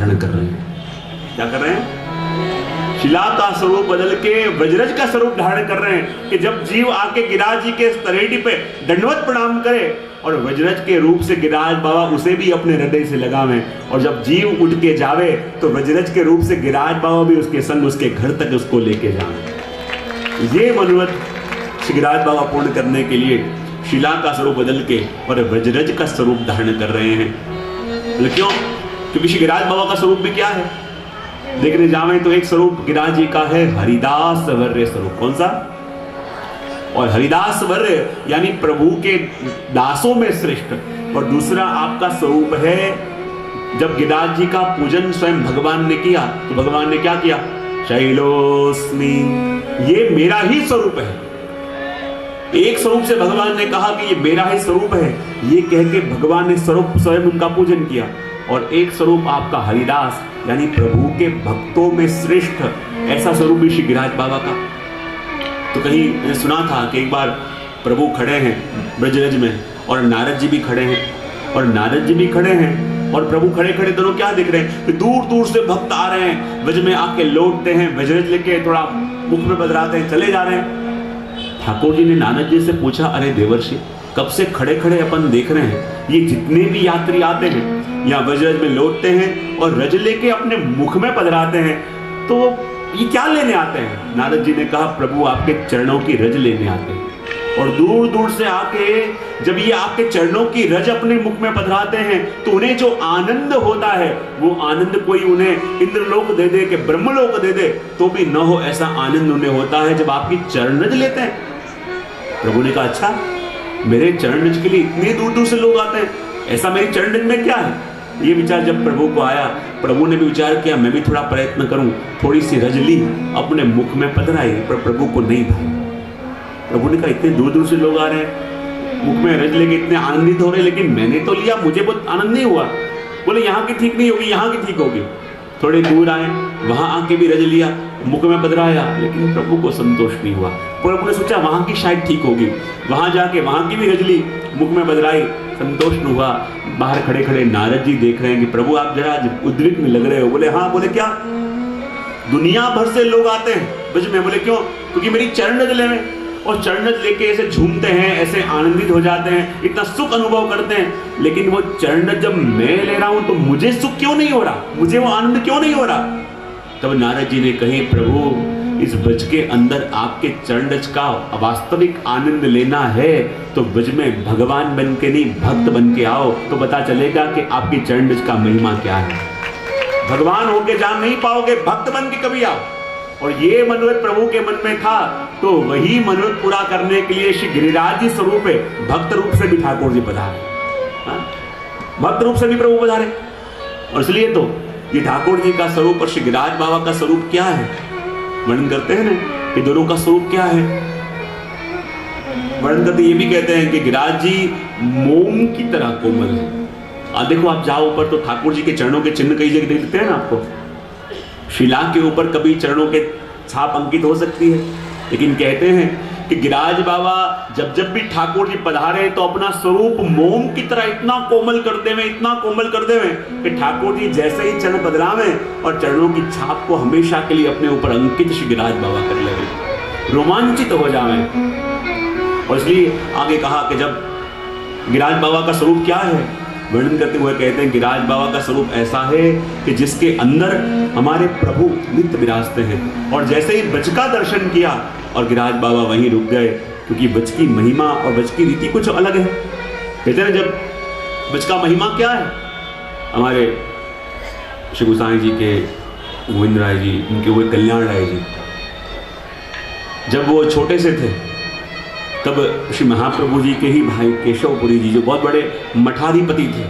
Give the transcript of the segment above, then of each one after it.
धारण कर रहे हैं। क्या कर रहे हैं? शिला का स्वरूप बदल के वज्रज का स्वरूप धारण कर रहे हैं कि जब जीव आके गिरिराज जी के तरेटी पे दंडवत प्रणाम करे और वज्रज के रूप से गिरिराज बाबा उसे भी अपने हृदय से लगावें, और जब जीव उठ के जावे तो वज्रज के रूप से गिरिराज बाबा भी उसके संग उसके घर तक उसको लेके जाएं। ये मनोरथ श्री गिरिराज बाबा पूर्ण करने के लिए शिला का स्वरूप बदल के और वज्रज का स्वरूप धारण कर रहे हैं। क्यों? क्योंकि श्री गिरिराज बाबा का स्वरूप भी क्या है देखने जावे तो एक स्वरूप गिरिराज जी का है हरिदास वर्य स्वरूप। कौन सा? और हरिदास वर्य यानी प्रभु के दासों में श्रेष्ठ। और दूसरा आपका स्वरूप है जब गिरिराज जी का पूजन स्वयं भगवान ने किया तो भगवान ने क्या किया? शैलोस्मि, ये मेरा ही स्वरूप है। एक स्वरूप से भगवान ने कहा कि ये मेरा ही स्वरूप है, ये कह के भगवान ने स्वरूप स्वयं उनका पूजन किया। और एक स्वरूप आपका हरिदास यानी प्रभु के भक्तों में श्रेष्ठ, ऐसा स्वरूप भी श्री गिरिराज बाबा का। तो कहीं मैंने सुना था कि एक बार प्रभु खड़े हैं ब्रजरज में और नारद जी भी खड़े हैं, और नारद जी भी खड़े हैं और प्रभु खड़े खड़े दोनों क्या दिख रहे हैं कि दूर दूर से भक्त आ रहे हैं, ब्रज में आके लौटते हैं, ब्रजरज लेके थोड़ा मुख में बदलाते हैं, चले जा रहे हैं। ठाकुर जी ने नारद जी से पूछा, अरे देवर्षि कब से खड़े खड़े अपन देख रहे हैं, ये जितने भी यात्री आते हैं यहाँ वज्रज में लौटते हैं और रज लेके अपने मुख में पधराते हैं, तो ये क्या लेने आते हैं? नारद जी ने कहा, प्रभु आपके चरणों की रज लेने आते हैं। और दूर दूर से आके जब ये आपके चरणों की रज अपने मुख में पधराते हैं तो उन्हें जो आनंद होता है वो आनंद कोई उन्हें इंद्रलोक दे दे कि ब्रह्मलोक दे दे तो भी न हो, ऐसा आनंद उन्हें होता है जब आपकी चरण रज लेते हैं। प्रभु ने कहा, अच्छा मेरे चरण रज के लिए इतने दूर दूर से लोग आते हैं, ऐसा मेरी चरण रज में क्या है? ये विचार जब प्रभु को आया, प्रभु ने भी विचार किया मैं भी थोड़ा प्रयत्न करूं, थोड़ी सी रज ली, अपने मुख में पधराई, पर प्रभु को नहीं भाई। प्रभु ने कहा, इतने दूर दूर से लोग आ रहे हैं, मुख में रज लेके इतने आनंदित हो रहे हैं, लेकिन मैंने तो लिया, मुझे बहुत आनंद नहीं हुआ। बोले यहाँ की ठीक नहीं होगी, यहाँ की ठीक होगी। थोड़े दूर आए, वहां आके भी रज लिया, मुख में पधराया, लेकिन प्रभु को संतोष नहीं हुआ। प्रभु ने सोचा वहां की शायद ठीक होगी, वहां जाके वहां की भी रज ली, मुख में पधराई, संतोष नहीं हुआ। बाहर खड़े खड़े नारद जी देख रहे हैं कि प्रभु आप जरा उद्विग्न में लग रहे हो। बोले हाँ। बोले क्या? दुनिया भर से लोग आते हैं ब्रज में। बोले क्यों? क्योंकि मेरी चरण रज ले में, और चरण रज लेके ऐसे झूमते हैं, ऐसे आनंदित हो जाते हैं, इतना सुख अनुभव करते हैं, लेकिन वो चरण रज जब मैं ले रहा हूं तो मुझे सुख क्यों नहीं हो रहा, मुझे वो आनंद क्यों नहीं हो रहा? तब नारद जी ने कहे, प्रभु इस ब्रज के अंदर आपके चरण रज का वास्तविक आनंद लेना है तो ब्रज में भगवान बन के नहीं भक्त बन के आओ, तो पता चलेगा कि आपकी चरण रज का महिमा क्या है। भगवान होके जान नहीं पाओगे, भक्त बन के कभी आओ। और ये मनोरथ प्रभु के मन में था, तो वही मनोरथ पूरा करने के लिए श्री गिरिराज जी स्वरूप है, भक्त रूप से भी ठाकुर जी पधारे, भक्त रूप से भी प्रभु पधारे। और इसलिए तो ये ठाकुर जी का स्वरूप और श्री गिरिराज बाबा का स्वरूप क्या है, वर्णन करते हैं ना कि दोनों का स्वरूप क्या है। वर्णन करते ये भी कहते हैं कि गिरिराज जी मोम की तरह कोमल है। देखो आप जाओ ऊपर तो ठाकुर जी के चरणों के चिन्ह कई जगह देखते हैं ना आपको। शिला के ऊपर कभी चरणों के छाप अंकित हो सकती है, लेकिन कहते हैं कि गिरिराज बाबा जब जब भी ठाकुर जी पधारे तो अपना स्वरूप मोम की तरह इतना कोमल कर देवे, इतना कोमल कर देवे कि ठाकुर जी जैसे ही चरण बदलावे और चरणों की छाप को हमेशा के लिए अपने ऊपर अंकित श्री गिरिराज बाबा कर ले, रोमांचित हो जावे। और इसलिए आगे कहा कि जब गिरिराज बाबा का स्वरूप क्या है वर्णन करते हुए कहते हैं, गिरिराज बाबा का स्वरूप ऐसा है कि जिसके अंदर हमारे प्रभु नित्य विराजते हैं। और जैसे ही ब्रज का दर्शन किया और गिरिराज बाबा वहीं रुक गए, क्योंकि ब्रज की महिमा और ब्रज की रीति कुछ अलग है। कहते हैं जब ब्रज का महिमा क्या है, हमारे श्री गोसाई जी के गोविंद राय जी, उनके हुए कल्याण राय जी, जब वो छोटे से थे तब श्री महाप्रभु जी के ही भाई केशवपुरी जी, जो बहुत बड़े मठाधिपति थे,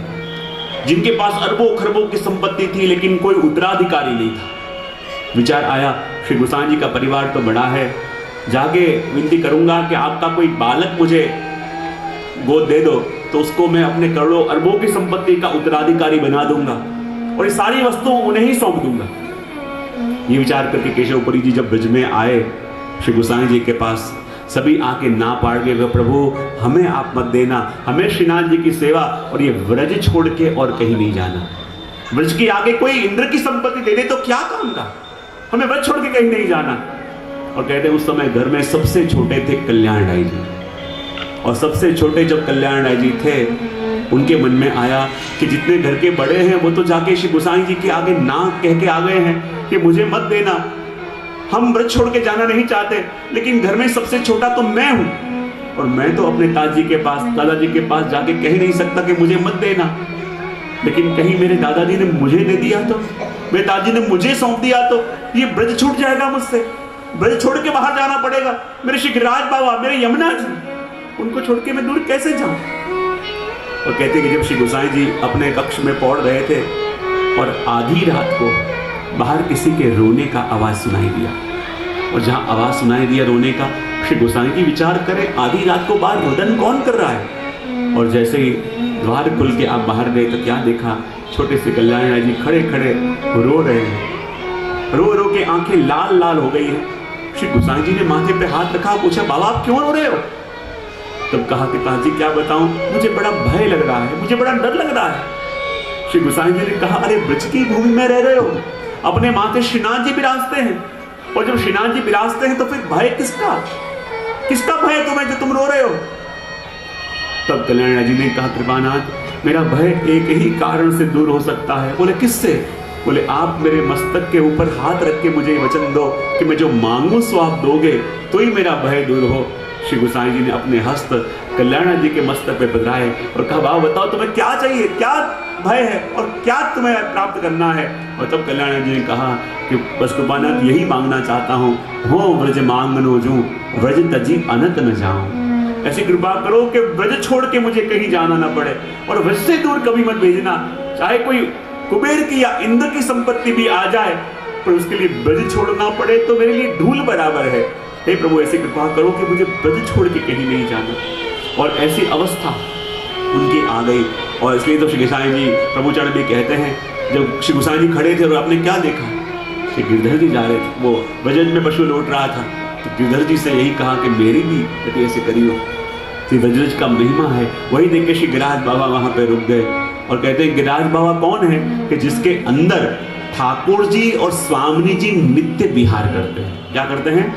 जिनके पास अरबों खरबों की संपत्ति थी, लेकिन कोई उत्तराधिकारी नहीं था। विचार आया श्री गोसाई जी का परिवार तो बड़ा है, जाके विनती करूंगा कि आपका कोई बालक मुझे गोद दे दो, तो उसको मैं अपने करोड़ों अरबों की संपत्ति का उत्तराधिकारी बना दूंगा और ये सारी वस्तु उन्हें ही सौंप दूंगा। ये विचार करके केशवपुरी जी जब ब्रज में आए श्री गोसाई जी के पास, सभी आके ना पाड़ गए, प्रभु हमें आप मत देना, हमें श्रीनाथ जी की सेवा और ये व्रज छोड़ के और कहीं नहीं जाना। ब्रज के आगे कोई इंद्र की संपत्ति दे दे तो क्या काम का, हमें ब्रज छोड़ के कहीं नहीं जाना। और कहते हैं उस समय घर में सबसे छोटे थे कल्याण राय जी, और सबसे छोटे जब कल्याण राय जी थे, उनके मन में आया कि जितने घर के बड़े हैं वो तो जाके श्री गोसाई जी के आगे ना कह के आ गए हैं कि मुझे मत देना, हम ब्रज छोड़ के जाना नहीं चाहते, लेकिन घर में सबसे छोटा तो मैं हूं, और मैं तो अपने दादाजी के पास जाके कह नहीं सकता कि मुझे मत देना। लेकिन कहीं मेरे दादाजी ने मुझे दे दिया तो, मेरे दादाजी ने मुझे सौंप दिया तो ये ब्रज छूट जाएगा मुझसे, ब्रज छोड़ के बाहर जाना पड़ेगा। मेरे श्री गिरिराज बाबा, मेरे यमुना जी, उनको छोड़ के मैं दूर कैसे जाऊं। और कहते कि जब श्री गोसाई जी अपने कक्ष में पौड़ रहे थे और आधी रात को बाहर किसी के रोने का आवाज सुनाई दिया, और जहां आवाज सुनाई दिया रोने का, श्री गोसाई जी विचार करें आधी रात को बाहर रुदन कौन कर रहा है। और जैसे ही द्वार खुल के आप बाहर गए तो क्या देखा, छोटे से कल्याण राय जी खड़े खड़े रो रहे हैं, रो रो के आंखें लाल लाल हो गई हैं। श्री गोसाई जी ने माथे पे हाथ रखा, पूछा बाबा आप क्यों रो रहे हो। तब कहा कि पिताजी क्या बताऊं, मुझे बड़ा भय लग रहा है, मुझे बड़ा डर लग रहा है। श्री गोसाई जी ने कहा अरे ब्रज की भूमि में रह रहे हो, अपने माथे श्रीनाथ जी विराजते हैं, और जब श्रीनाथ जी विराजते हैं तो फिर भय किसका, किसका भय तुम्हें जो तुम रो रहे हो। तब कल्याण जी ने कहा कृपानाथ मेरा भय एक ही कारण से दूर हो सकता है। बोले किससे। बोले आप मेरे मस्तक के ऊपर हाथ रख के मुझे वचन दो कि मैं जो मांगू सो आप दोगे तो ही मेरा भय दूर हो। श्री गोसाई जी ने अपने हस्त कल्याण जी के मस्तक पे पधराए और कहा बाबा बताओ तुम्हें क्या चाहिए, क्या भय है और क्या तुम्हें प्राप्त करना है। और तब कल्याण जी ने कहा कि बस कृपानाथ यही मांगना चाहता हूँ, हो ब्रज मांगनो जूं व्रज तजी अनंत न जाऊं। ऐसी कृपा करो कि ब्रज छोड़ के मुझे कहीं जाना ना पड़े, और ब्रज से दूर कभी मत भेजना, चाहे कोई कुबेर की या इंद्र की संपत्ति भी आ जाए पर उसके लिए ब्रज छोड़ना पड़े तो मेरे लिए धूल बराबर है। हे प्रभु ऐसी कृपा करो कि मुझे ब्रज छोड़ के कहीं नहीं जाना। और ऐसी अवस्था उनकी आ गई, और इसलिए तो श्री गोसाई जी प्रभु चरण भी कहते हैं, जब श्री गोसाई जी खड़े थे और आपने क्या देखा, श्री गिरधर जी जा रहे थे, वो ब्रज में पशु लौट रहा था, तो गिरधर जी से यही कहा कि मेरी भी गति ऐसे करियो। श्री ब्रज का महिमा है, वही देख के श्री गिरिराज बाबा वहां पे रुक गए और कहते हैं गिरिराज बाबा कौन है कि जिसके अंदर ठाकुर जी और स्वामिनी जी नित्य विहार करते हैं। क्या करते हैं,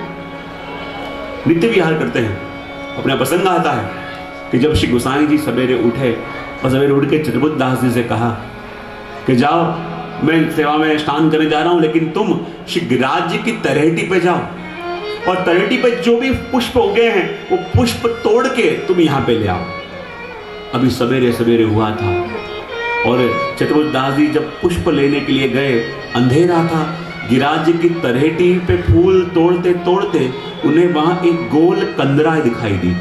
नित्य विहार करते हैं। अपना प्रसंग आता है कि जब श्री गोसाई जी सवेरे उठे और सवेरे उठ के चित्रबुद्ध दास जी से कहा कि जाओ मैं सेवा में स्नान करने जा रहा हूं, लेकिन तुम श्री गिरिराज जी की तलहटी पे जाओ और तलहटी पे जो भी पुष्प उगे हैं वो पुष्प तोड़ के तुम यहाँ पे ले आओ। अभी सवेरे सवेरे हुआ था और चित्रबुद्ध दास जी जब पुष्प लेने के लिए गए, अंधेरा था, गिरिराज जी की तलहटी पे फूल तोड़ते तोड़ते उन्हें वहां एक गोल कंदरा दिखाई दी,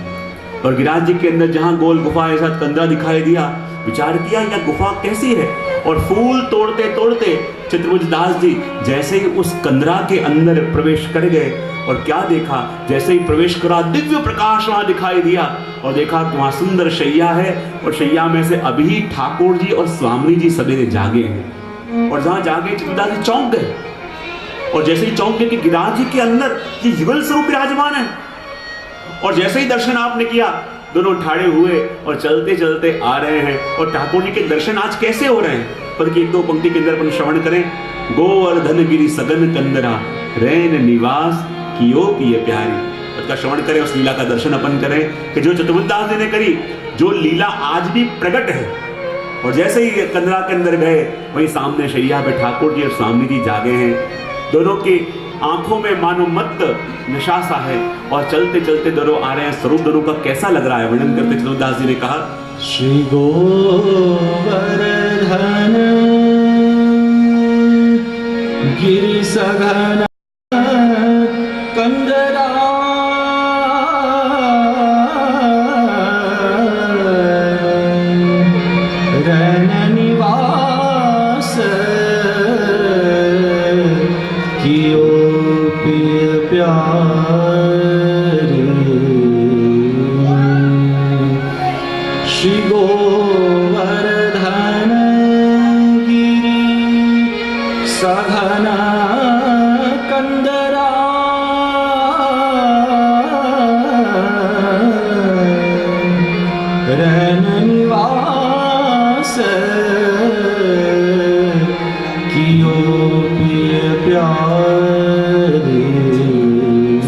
और गिरिराज जी के अंदर जहां गोल गुफा के साथ कंदरा दिखाई दिया, विचार किया यह गुफा कैसी है, और फूल तोड़ते तोड़ते चित्रबुद्ध दास जी जैसे ही उस कंदरा के अंदर प्रवेश कर गए, और क्या देखा, जैसे ही प्रवेश करा दिव्य प्रकाश वहां दिखाई दिया, और देखा कि वहां सुंदर शैया है, और शैया में से अभी ठाकुर जी और स्वामिनी जी सवेरे जागे हैं। और जहां जागे चित्रबुद्ध दास जी चौंक गए, और जैसे ही चौंक गए कि गिरिराज जी के अंदर ये युगल स्वरूप विराजमान है। और जैसे ही दर्शन आपने किया, दोनों ठाड़े हुए और चलते चलते आ रहे हैं, और ठाकुर जी के दर्शन आज कैसे हो रहे हैं, पद की एक दो पंक्ति के अंदर अपन श्रवण करें। गोवर्धन गिरि सगन कंदरा रैन निवास कियो पिय प्यारी। उसका श्रवण करें, उस लीला का दर्शन अपन करें कि जो चित्रबुद्ध दास जी ने करी, जो लीला आज भी प्रकट है। और जैसे ही कंदरा के अंदर गए, वहीं सामने शैया पे ठाकुर जी और स्वामी जी जागे हैं, दोनों की आंखों में मानो मत नशा सा है, और चलते चलते दोनों आ रहे हैं। स्वरूप दोनों का कैसा लग रहा है, वर्णन करते चित्रबुद्ध दास जी ने कहा, श्री गोवर्धन गिरि सघन कंदरा रैन निवास कियो पिय प्यारी। श्री गोवर्धन गिरि सघन कंदरा रैन निवास प्रिय प्यारे।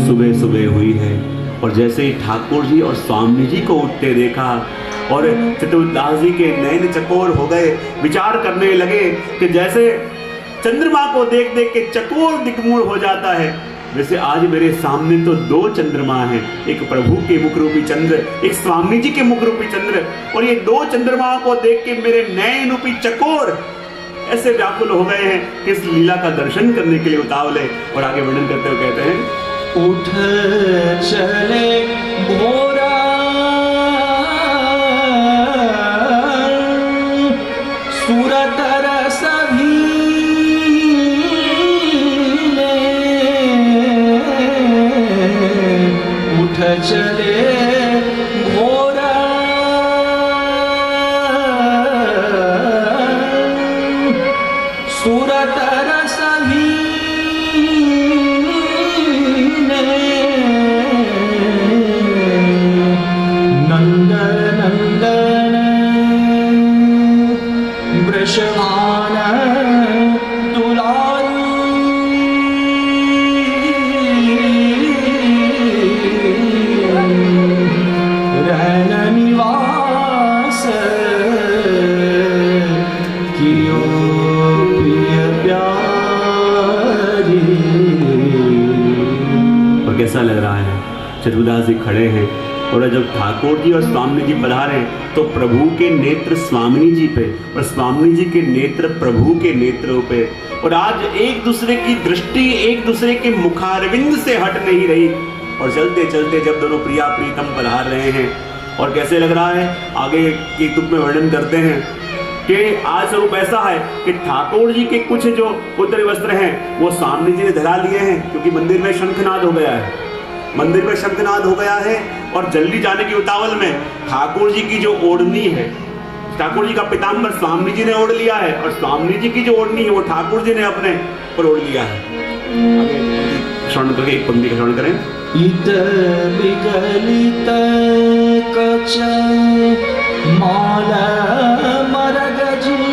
सुबह सुबह हुई है और जैसे ही ठाकुर जी और स्वामी जी को उठते देखा और चित्रदास जी के नयन चकोर हो गए, विचार करने लगे कि जैसे चंद्रमा को देख देख के चकोर दिग्मूढ़ हो जाता है, वैसे आज मेरे सामने तो दो चंद्रमा हैं, एक प्रभु के मुख रूपी चंद्र, एक स्वामी जी के मुख रूपी चंद्र, और ये दो चंद्रमाओं को देख के मेरे नयन रूपी चकोर ऐसे व्याकुल हो गए हैं कि इस लीला का दर्शन करने के लिए उतावले। और आगे वर्णन करते हुए कहते हैं, उठ चले भोरा सूरत रस उठ चले घोरा सूरत रस नंदन नंदन वृषभान कैसा लग रहा है। चित्रदास जी खड़े हैं और जब ठाकुर जी और स्वामी जी पधारे तो प्रभु के नेत्र स्वामी जी पे और स्वामी जी के नेत्र प्रभु के नेत्रों पे, और आज एक दूसरे की दृष्टि एक दूसरे के मुखारविंद से हट नहीं रही। और चलते चलते जब दोनों प्रिया प्रीतम पधार रहे हैं और कैसे लग रहा है, आगे की तुक में वर्णन करते हैं कि आज स्वरूप ऐसा है कि ठाकुर जी के कुछ जो उत्तरी वस्त्र हैं वो स्वामी जी ने धरा लिए हैं, क्योंकि मंदिर में शंखनाद हो गया है, मंदिर में शंखनाद हो गया है। और जल्दी जाने की उतावल में ठाकुर जी की जो ओढ़नी है, ठाकुर जी का पिताम्बर स्वामी जी ने ओढ़ लिया है, और स्वामी जी की जो ओढ़नी है वो ठाकुर जी ने अपने पर ओढ़ लिया है। श्रवण करके एक पंक्ति का श्रवण करें। इत विकलित कच माला मरगजी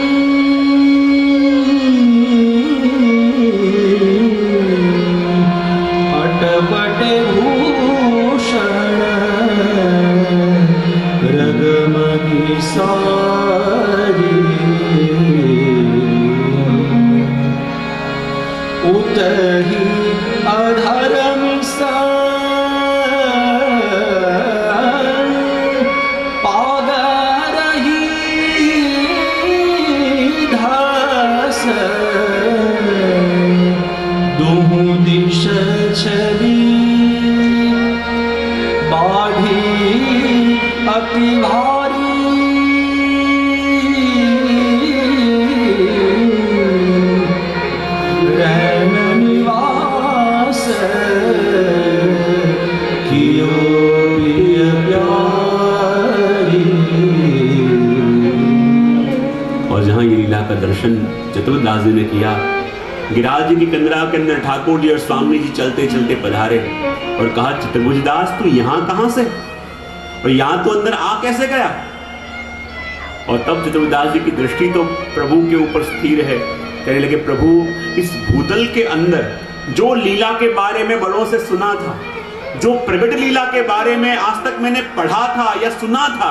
अटपट भूषण रगमगी सारी उतही अधर्म सा अति भारी रहन निवास कियो प्रिय प्यारी। और जहाँ ये लीला का दर्शन चित्रदास जी ने किया, गिरिराज जी की कंदरा के अंदर ठाकुर जी और स्वामी जी चलते चलते पधारे और कहा, चित्रभुजदास तू यहाँ कहाँ से, और यहाँ तो अंदर आ कैसे गया। और तब चित्रदास जी की दृष्टि तो प्रभु के ऊपर स्थिर है। कहने लगे, प्रभु इस भूतल के अंदर जो लीला के बारे में बड़ों से सुना था, जो प्रगट लीला के बारे में आज तक मैंने पढ़ा था या सुना था,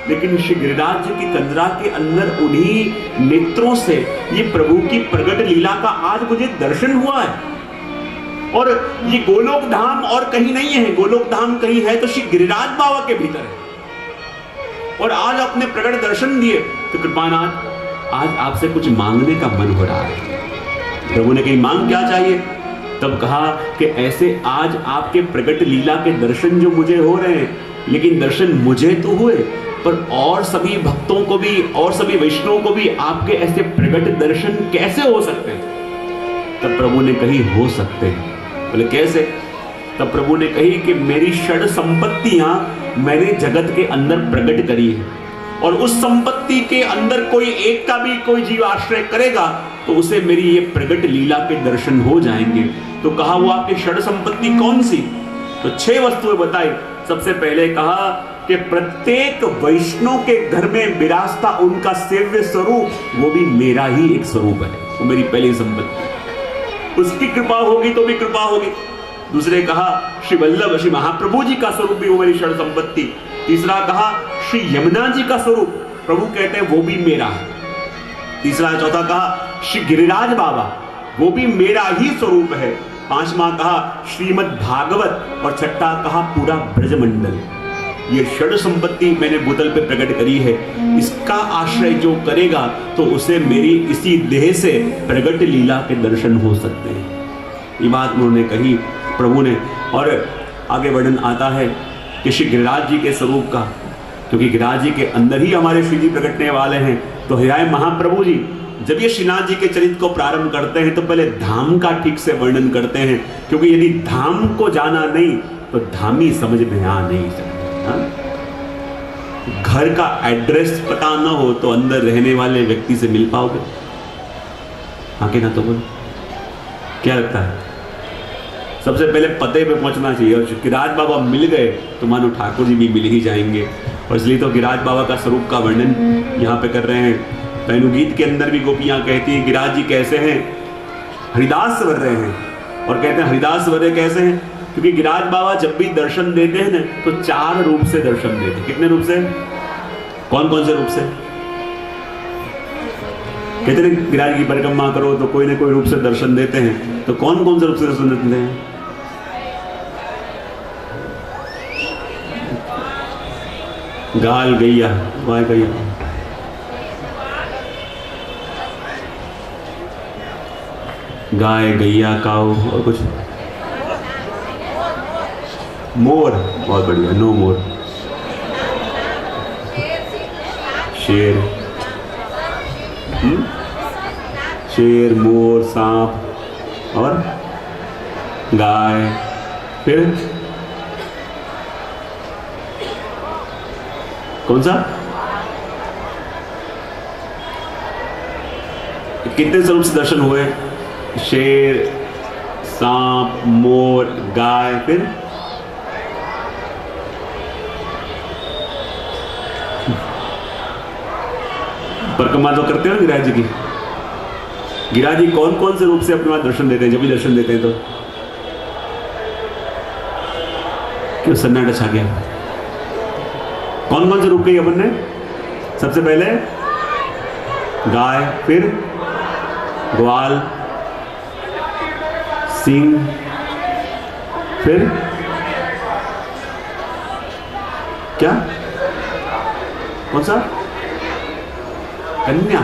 लेकिन श्री गिरिराज जी की कंदरा के अंदर उन्हीं नेत्रों से ये प्रभु की प्रगट लीला का आज मुझे दर्शन हुआ है। और ये गोलोक धाम और कहीं नहीं है, गोलोक धाम कहीं है तो श्री गिरिराज बाबा के भीतर है। और आज आपने प्रगट दर्शन दिए तो कृपानाथ आज आपसे कुछ मांगने का मन हो रहा है। प्रभु ने कही, मांग क्या चाहिए। तब कहा कि ऐसे आज आपके प्रगट लीला के दर्शन जो मुझे हो रहे हैं, लेकिन दर्शन मुझे तो हुए पर और सभी भक्तों को भी और सभी वैष्णवों को भी आपके ऐसे प्रगट दर्शन कैसे हो सकते हैं। तब प्रभु ने कही, हो सकते हैं। बोले कैसे। तब प्रभु ने कही कि मेरी षड संपत्तियां मैंने जगत के अंदर प्रकट करी है, और उस संपत्ति के अंदर कोई एक का भी कोई जीव आश्रय करेगा तो उसे मेरी ये प्रगट लीला के दर्शन हो जाएंगे। तो कहा, वो आपकी षड संपत्ति कौन सी। तो 6 वस्तुएं बताई। सबसे पहले कहा कि प्रत्येक वैष्णव के घर में विराजता उनका सेव्य स्वरूप, वो भी मेरा ही एक स्वरूप है। वो मेरी पहली संपत्ति, उसकी कृपा होगी तो भी कृपा होगी। दूसरे कहा श्री वल्लभ श्री महाप्रभु जी का स्वरूप भी वो मेरी षड संपत्ति। तीसरा कहा श्री यमुना जी का स्वरूप, प्रभु कहते हैं वो भी मेरा है। तीसरा चौथा कहा श्री गिरिराज बाबा, वो भी मेरा ही स्वरूप है। पांचवा कहा श्रीमद् भागवत, और छठा कहा पूरा ब्रजमंडल। ये षड संपत्ति मैंने भूतल पे प्रकट करी है। इसका आश्रय जो करेगा तो उसे मेरी इसी देह से प्रकट लीला के दर्शन हो सकते हैं। ये बात उन्होंने कही प्रभु ने। और आगे वर्णन आता है कि श्री गिरिराज जी के स्वरूप का, क्योंकि गिरिराज जी के अंदर ही हमारे श्री जी प्रकटने वाले हैं। तो हरिराय महाप्रभु जी जब ये श्रीनाथ जी के चरित्र को प्रारंभ करते हैं तो पहले धाम का ठीक से वर्णन करते हैं, क्योंकि यदि धाम को जाना नहीं तो धामी समझ में आ नहीं सकते। घर का एड्रेस पता ना हो तो अंदर रहने वाले व्यक्ति से मिल पाओगे? हाँ कि ना? तो बोलो, क्या लगता है? सबसे पहले पते पे पहुंचना चाहिए। और गिरिराज बाबा मिल गए तो मानो ठाकुर जी भी मिल ही जाएंगे। और इसलिए तो गिरिराज बाबा का स्वरूप का वर्णन यहाँ पे कर रहे हैं। पैनु गीत के अंदर भी गोपियां कहती हैं गिरिराज जी कैसे हैं? हरिदास वर्य हैं। और कहते हैं हरिदास वर्य कैसे हैं? क्योंकि गिरिराज बाबा जब भी दर्शन देते हैं ना तो 4 रूप से दर्शन देते हैं। कितने रूप से? कौन कौन से रूप से? कहते हैं गिरिराज की परिक्रमा करो तो कोई ना कोई रूप से दर्शन देते हैं। तो कौन कौन से रूप से दर्शन देते हैं? गाल गैया, वाय गैया, गाय, गैया, काऊ, और कुछ मोर, बहुत बढ़िया, नो मोर, शेर, शेर, मोर, सांप और गाय। फिर कौन सा? कितने स्वरूप से दर्शन हुए? शेर, सांप, मोर, गाय। फिर परिक्रमा तो करते हो गिरिराज जी की। गिरिराज जी कौन कौन से रूप से अपने वहां दर्शन देते हैं? जब भी दर्शन देते हैं तो क्यों सन्नाटा छा गया? कौन कौन से रूप कही अपन ने? सबसे पहले गाय, फिर ग्वाल, सिंह, फिर क्या? कौन सा? कन्या।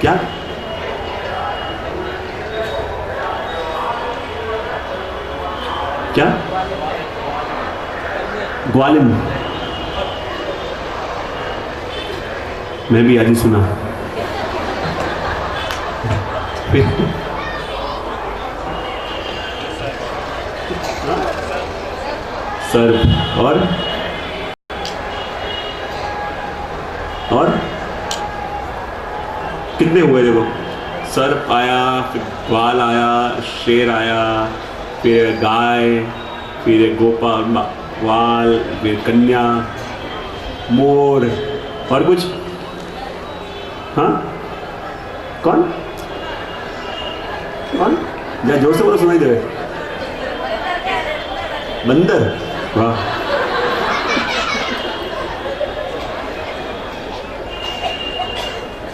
क्या? क्या? ग्वालिन। मैं भी आज ही सुना। सर्प और कितने हुए? देखो, सर्प आया, फिर ग्वाल आया, शेर आया, फिर गाय, फिर गोपाल, ग्वाल, फिर कन्या, मोर, और कुछ? हाँ, कौन कौन? जरा जोर से बोलो, सुनाई दे। बंदर। वाह,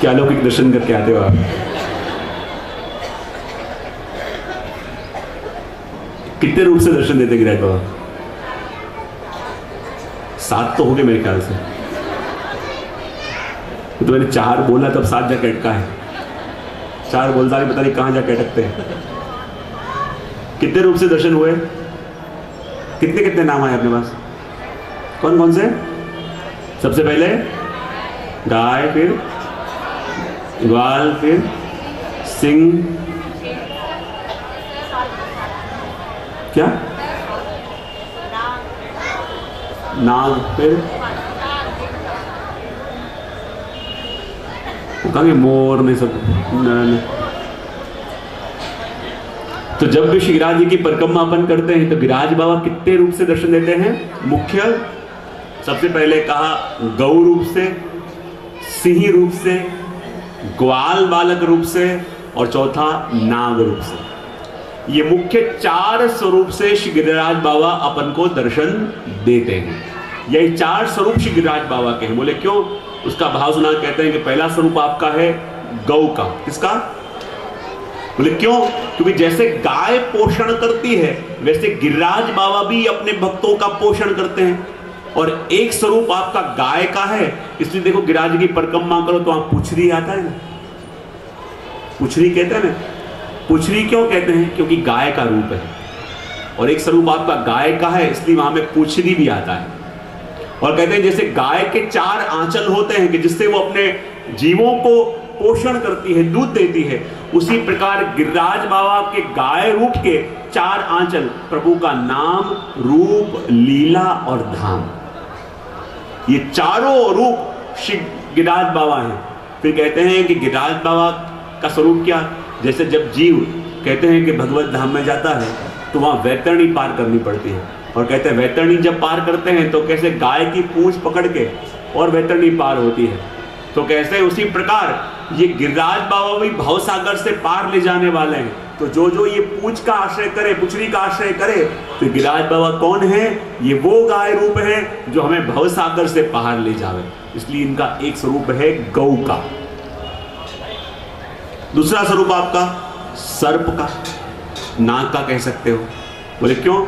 क्या अलौकिक दर्शन करके आते हो आप। कितने रूप से दर्शन देते गिरिराज बाबा? 7 तो हो गए मेरे ख्याल से। तो मैंने 4 बोला तब 7 जाके अटका है। 4 बोलता नहीं, पता नहीं कहाँ जाके अटकते हैं। कितने रूप से दर्शन हुए? कितने कितने नाम आए अपने पास? कौन कौन से? सबसे पहले गाय, फिर ग्वाल, फिर सिंह, क्या? नाग, फिर कहेंगे मोर, नहीं सब नहीं। तो जब भी श्री गिरिराज जी की परिक्रमा अपन करते हैं तो गिरिराज बाबा कितने रूप से दर्शन देते हैं? मुख्य सबसे पहले कहा गौ रूप से, सिंह रूप से, ग्वाल बालक रूप से और चौथा नाग रूप से। ये मुख्य 4 स्वरूप से श्री गिरिराज बाबा अपन को दर्शन देते हैं। यही 4 स्वरूप श्री गिरिराज बाबा के हैं। बोले क्यों? उसका भाव सुना, कहते हैं कि पहला स्वरूप आपका है गौ का। किसका? बोले क्यों? क्योंकि जैसे गाय पोषण करती है वैसे गिरिराज बाबा भी अपने भक्तों का पोषण करते हैं। और एक स्वरूप आपका गाय का है, इसलिए देखो गिरिराज की परिक्रमा करो तो वहां पुछरी आता है ना, पुछरी कहते हैं ना। पुछरी क्यों कहते हैं? क्योंकि गाय का रूप है। और एक स्वरूप आपका गाय का है, इसलिए वहां में पुछरी भी आता है। और कहते हैं जैसे गाय के 4 आंचल होते हैं कि जिससे वो अपने जीवों को पोषण करती है, दूध देती है, उसी प्रकार गिरिराज बाबा के गाय रूप के 4 आंचल प्रभु का नाम, रूप, लीला और धाम, ये चारों रूप श्री गिरिराज बाबा हैं। फिर कहते हैं कि गिरिराज बाबा का स्वरूप क्या? जैसे जब जीव कहते हैं कि भगवत धाम में जाता है तो वहां वैतरणी पार करनी पड़ती है। और कहते हैं वैतरणी जब पार करते हैं तो कैसे गाय की पूंछ पकड़ के और वैतरणी पार होती है। तो कैसे उसी प्रकार ये गिरिराज बाबा भी भवसागर से पार ले जाने वाले हैं। तो जो जो ये पूंछ का आश्रय करे, पुछरी का आश्रय करे, तो गिरिराज बाबा कौन है? ये वो गाय रूप है जो हमें भवसागर से पार ले जावे। इसलिए इनका एक स्वरूप है गौ का। दूसरा स्वरूप आपका सर्प का, नाग का कह सकते हो। बोले क्यों?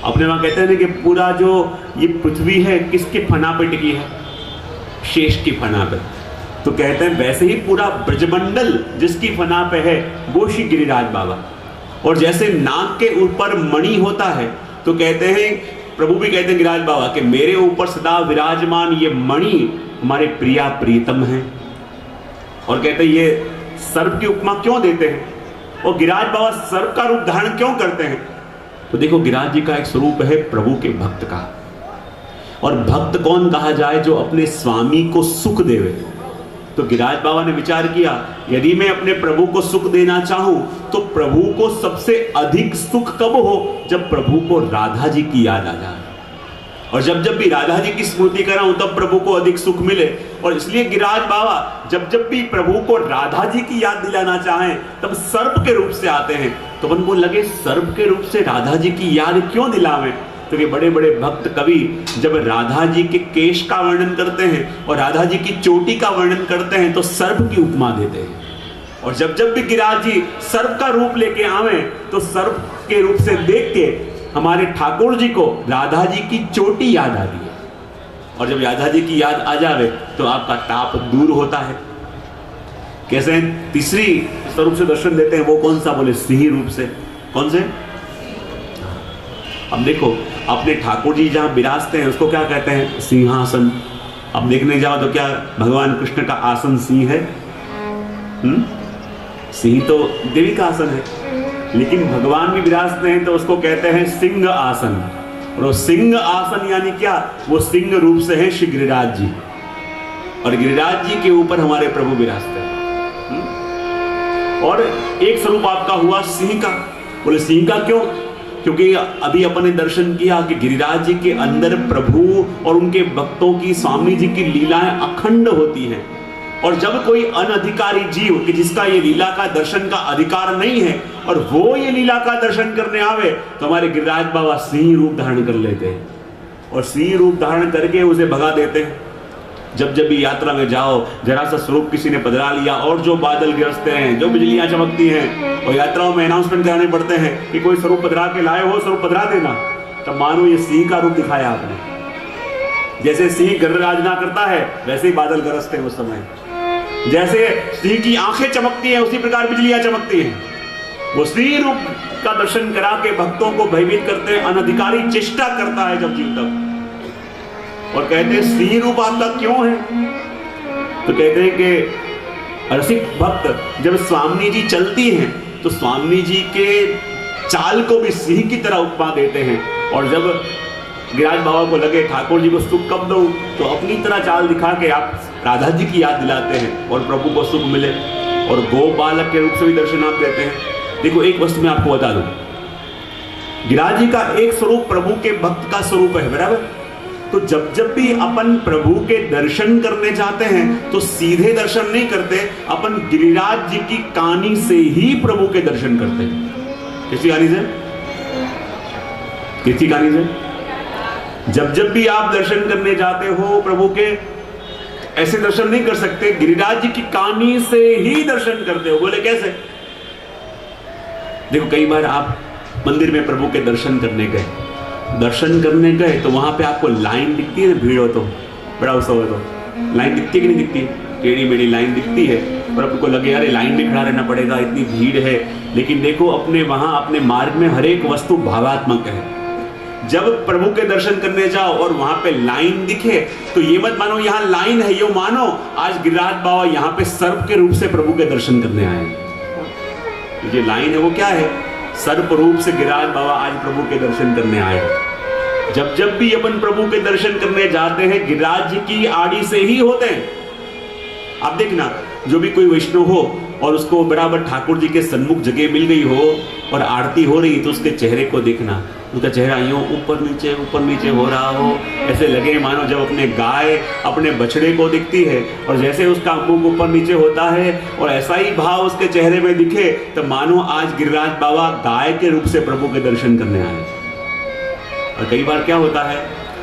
अपने वहां कहते हैं ना कि पूरा जो ये पृथ्वी है किसके फना पे टिकी है? शेष की फना पे। तो कहते हैं वैसे ही पूरा ब्रजमंडल जिसकी फना पे है वो श्री गिरिराज बाबा। और जैसे नाग के ऊपर मणि होता है तो कहते हैं, प्रभु भी कहते हैं गिरिराज बाबा कि मेरे ऊपर सदा विराजमान ये मणि हमारे प्रिया प्रीतम है। और कहते हैं ये सर्प की उपमा क्यों देते हैं और गिरिराज बाबा सर्प का रूप धारण क्यों करते हैं? तो देखो गिरिराज जी का एक स्वरूप है प्रभु के भक्त का। और भक्त कौन कहा जाए? जो अपने स्वामी को सुख देवे। तो गिरिराज बाबा ने विचार किया यदि मैं अपने प्रभु को सुख देना चाहूं तो प्रभु को सबसे अधिक सुख कब हो? जब प्रभु को राधा जी की याद आ जाए। और जब जब भी राधा जी की स्मृति कराऊं तब प्रभु को अधिक सुख मिले। और इसलिए गिरिराज बाबा जब जब भी प्रभु को राधा जी की याद दिलाना चाहें तब सर्प के रूप से आते हैं। तो उनको लगे सर्प के रूप से राधा जी की याद क्यों दिलावें? तो ये बड़े बड़े भक्त कवि जब राधा जी के केश का वर्णन करते हैं और राधा जी की चोटी का वर्णन करते हैं तो सर्प की उपमा देते हैं। और जब जब भी गिरिराज जी सर्प का रूप लेके आवे तो सर्प के रूप से देख के हमारे ठाकुर जी को राधा जी की चोटी याद आती है। और जब राधा जी की याद आ जावे तो आपका ताप दूर होता है। कैसे? तीसरी स्वरूप से दर्शन देते हैं वो कौन सा? बोले सिंह रूप से। कौन से? अब देखो अपने ठाकुर जी जहां विराजते हैं उसको क्या कहते हैं? सिंहासन। अब देखने जाओ तो क्या भगवान कृष्ण का आसन सिंह है? सिंह तो देवी का आसन है, लेकिन भगवान भी विराजते हैं तो उसको कहते हैं सिंह आसन। और वो सिंह आसन यानी क्या? वो सिंह रूप से है श्री गिरिराज जी। और गिरिराज जी के ऊपर हमारे प्रभु विराजते हैं। और एक स्वरूप आपका हुआ सिंह का। बोले सिंह का क्यों? क्योंकि अभी अपन ने दर्शन किया कि गिरिराज जी के अंदर प्रभु और उनके भक्तों की, स्वामी जी की लीलाएं अखंड होती हैं। और जब कोई अनधिकारी जीव कि जिसका ये लीला का दर्शन का अधिकार नहीं है और वो ये लीला का दर्शन करने आवे तो हमारे गिरिराज बाबा सिंह रूप धारण कर लेते हैं और सिंह रूप धारण करके उसे भगा देते हैं। जब जब भी यात्रा में जाओ जरा सा स्वरूप किसी ने पधरा लिया और जो बादल गरजते हैं, जो बिजलियां चमकती हैं और यात्राओं में अनाउंसमेंट कराने पड़ते हैं कि कोई स्वरूप पधरा के लाए हो, स्वरूप पधरा देना, तब मानो ये सिंह का रूप दिखाया आपने। जैसे सिंह गर्जना करता है वैसे ही बादल गरजते हैं उस समय। जैसे सिंह की आंखें चमकती हैं उसी प्रकार बिजलियां चमकती हैं। वो सिंह रूप का दर्शन करा के भक्तों को भयभीत करते हैं। अनधिकारी चेष्टा करता है जब जीव तक। और कहते हैं सिंह रूप आपका क्यों है? तो कहते हैं कि रसिक भक्त जब स्वामी जी चलती हैं तो स्वामी जी के चाल को भी सिंह की तरह उपमा देते हैं। और जब गिरिराज बाबा को लगे ठाकुर जी को सुख कब दो तो अपनी तरह चाल दिखा के आप राधा जी की याद दिलाते हैं और प्रभु को सुख मिले। और गो बालक के रूप से भी दर्शन आप देते हैं। देखो एक वस्तु मैं आपको बता दूं, गिरिराज जी का एक स्वरूप प्रभु के भक्त का स्वरूप है, बराबर। तो जब जब भी अपन प्रभु के दर्शन करने जाते हैं तो सीधे दर्शन नहीं करते, अपन गिरिराज जी की कहानी से ही प्रभु के दर्शन करते हैं। किसकी कहानी से? किसकी कहानी से? जब भी आप दर्शन करने जाते हो प्रभु के, ऐसे दर्शन नहीं कर सकते, गिरिराज जी की कहानी से ही दर्शन करते हो। बोले कैसे? देखो कई बार आप मंदिर में प्रभु के दर्शन करने गए तो वहां पे आपको लाइन दिखती है ना, भीड़ हो तो, बड़ा उत्सव हो तो लाइन दिखती है कि नहीं दिखती? टेढ़ी मेढ़ी लाइन दिखती है और आपको लगे यार लाइन में खड़ा रहना पड़ेगा, इतनी भीड़ है। लेकिन देखो अपने वहां अपने मार्ग में हर एक वस्तु भावात्मक है। जब प्रभु के दर्शन करने जाओ और वहां पे लाइन दिखे तो ये मत मानो यहाँ लाइन है, ये मानो आज गिरिराज बाबा यहाँ पे सर्प के रूप से प्रभु के दर्शन करने आए। जो लाइन है वो क्या है? सर्प रूप से गिरिराज बाबा आज प्रभु के दर्शन करने आए। जब भी अपन प्रभु के दर्शन करने जाते हैं गिरिराज जी की आड़ी से ही होते हैं। आप देखना, जो भी कोई वैष्णव हो और उसको बराबर ठाकुर जी के सन्मुख जगह मिल गई हो और आरती हो रही तो उसके चेहरे को देखना, उसका चेहरा यूं ऊपर नीचे हो रहा हो, ऐसे लगे मानो जब अपने गाय अपने बछड़े को दिखती है और जैसे उसका मुख ऊपर नीचे होता है और ऐसा ही भाव उसके चेहरे में दिखे तो मानो आज गिरिराज बाबा गाय के रूप से प्रभु के दर्शन करने आए। और कई बार क्या होता है,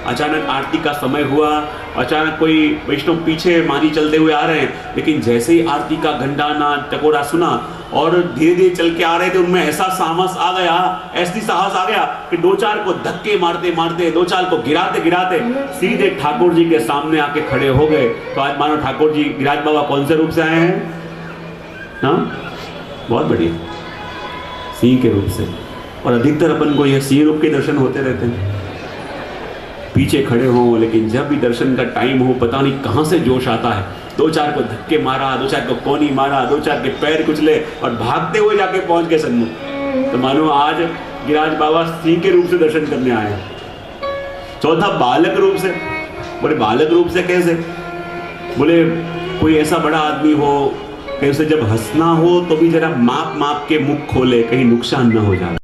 अचानक आरती का समय हुआ, अचानक कोई वैष्णव पीछे मानी चलते हुए आ रहे हैं, लेकिन जैसे ही आरती का घंटा ना टकोरा सुना और धीरे धीरे चल के आ रहे थे, उनमें ऐसा साहस आ गया, ऐसी साहस आ गया कि दो चार को धक्के मारते मारते, दो चार को गिराते गिराते सीधे ठाकुर जी के सामने आके खड़े हो गए। तो आज मानो ठाकुर जी गिरिराज बाबा कौन से रूप से आए हैं? हाँ, बहुत बढ़िया, सिंह के रूप से। और अधिकतर अपन को यह सिंह रूप के दर्शन होते रहते हैं, पीछे खड़े हो, लेकिन जब भी दर्शन का टाइम हो पता नहीं कहां से जोश आता है, दो चार को धक्के मारा, दो चार को कोनी मारा, दो चार के पैर कुचले और भागते हुए जाके पहुंच गए सन्मुख। तो मानो आज गिरिराज बाबा सिंह के रूप से दर्शन करने आए। चौथा बालक रूप से। बोले बालक रूप से कैसे? बोले कोई ऐसा बड़ा आदमी हो कि उसे जब हंसना हो तो भी जरा माप के मुख खोले, कहीं नुकसान न हो जाए।